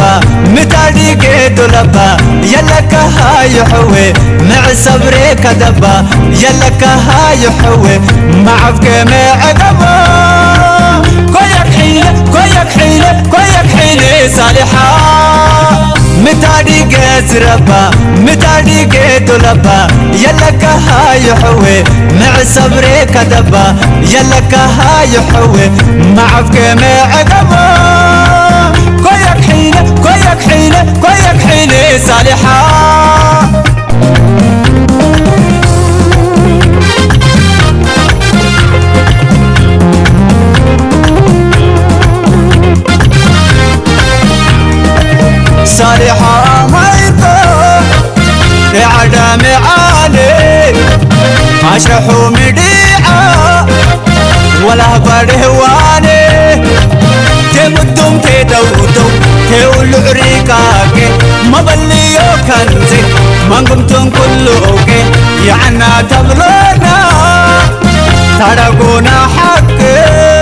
ربا متادي كيدو لبا يلك هاي حوي مع صبري كدبا يلك هاي حوي معك مع عقبا كويك حيلة كويك حيلة كويك حيلة صالحة متادي كيد ربا متادي كيدو لبا يلك هاي حوي مع صبري كدبا يلك هاي حوي معك مع عقبا كويك حيلة كويك حيلة كويك حيلة صالحة صالحة ميطة عدم عالي أشرحوا مديعة ولا برهواني تمدم تدودو تقول عريقاك ما بليو كنزي ما قمتم كلوك يعنا تبلونا ترقونا حقي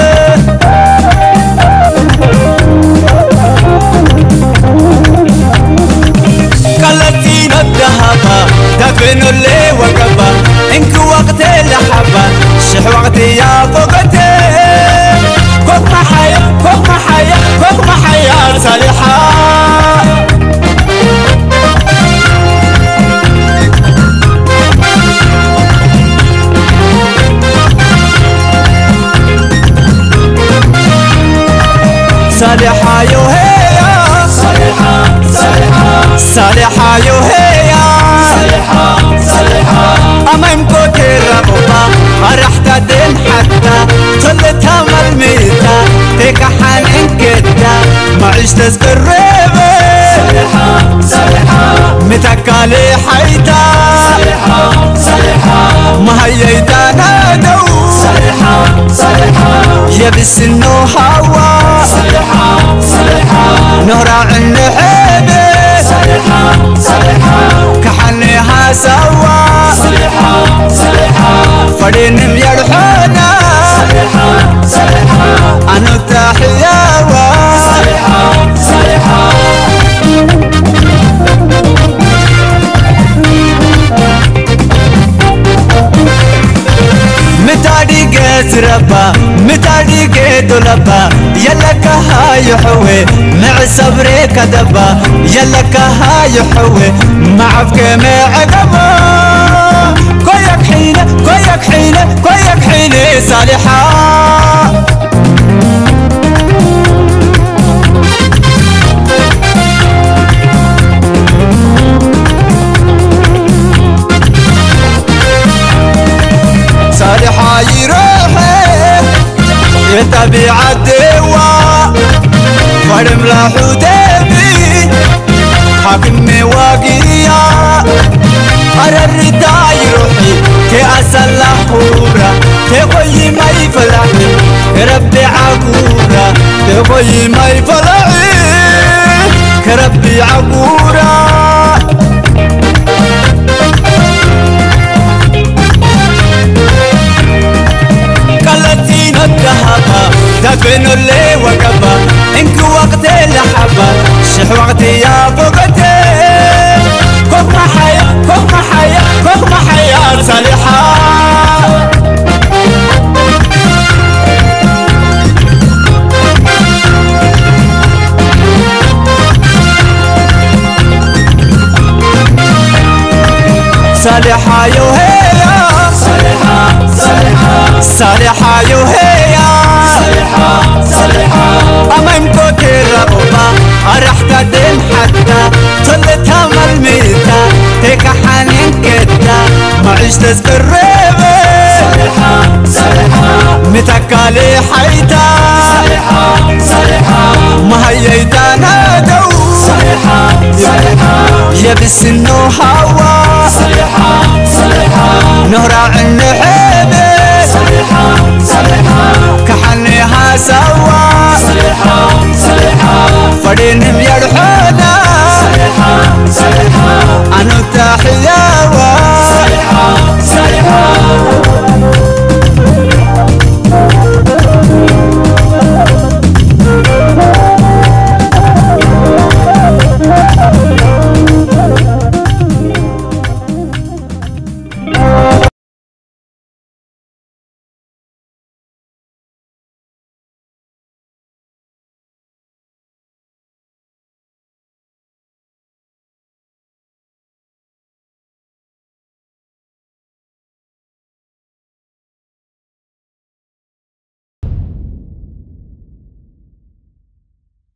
قلتينا الذهبة دفن اللي وقبا انك وقت لحبة شح وقتي يا فوقتي كوك محيا كوك محيا كوك محيا صالحة صالحة يوهيا صالحة صالحة صالحة يوهيا صالحة صالحة أمامكو تربوبا رحت دين حتى طلتها مرميتا تيك حنين كدا ما عشت سقريبي صالحة صالحة متكالي حيتا صالحة صالحة ما هيدا نادو صالحة صالحة يبس انو هوا صالحة صالحة نهرع النحيبي صالحة صالحة كحنيها سوا صالحة صالحة فرين يرحونا صالحة صالحة أنا تحياوا صالحة صالحة متادي قيس ربا متادي قيدو لبا يلك هاي حوي مع صبري كدبا يلك هاي حوي معك مع عقبا كويك حيلة كويك حيلة كويك حيلة صالحة صالحة يروحي يتبع الدواء فرم لحديبي حاكم واقيا أرى الرداء يروحي كأسل لحورة تقوي ما يفلحي كربي عقورة تقوي ما يفلحي كربي عقورة قلتينا الذهبة دفن اللي وقبا انك وقت لحبة شح وقتي يا فوقتي كوك محيا كوك محيا كوك محيا صالحة صالحة يوهيا صالحة صالحة صالحة يوهيا صالحة صالحة أمامكو تربوبا رحت دين حتى طلتها مرميتا تيك حنين كدا ما عشت سقريبي صالحة صالحة متكالي حيتا صالحة صالحة ما هيدا نادو صالحة صالحة يبس انو هوا صالحة صالحة نهرع النحيبي صالحة صالحة كحنيها سوا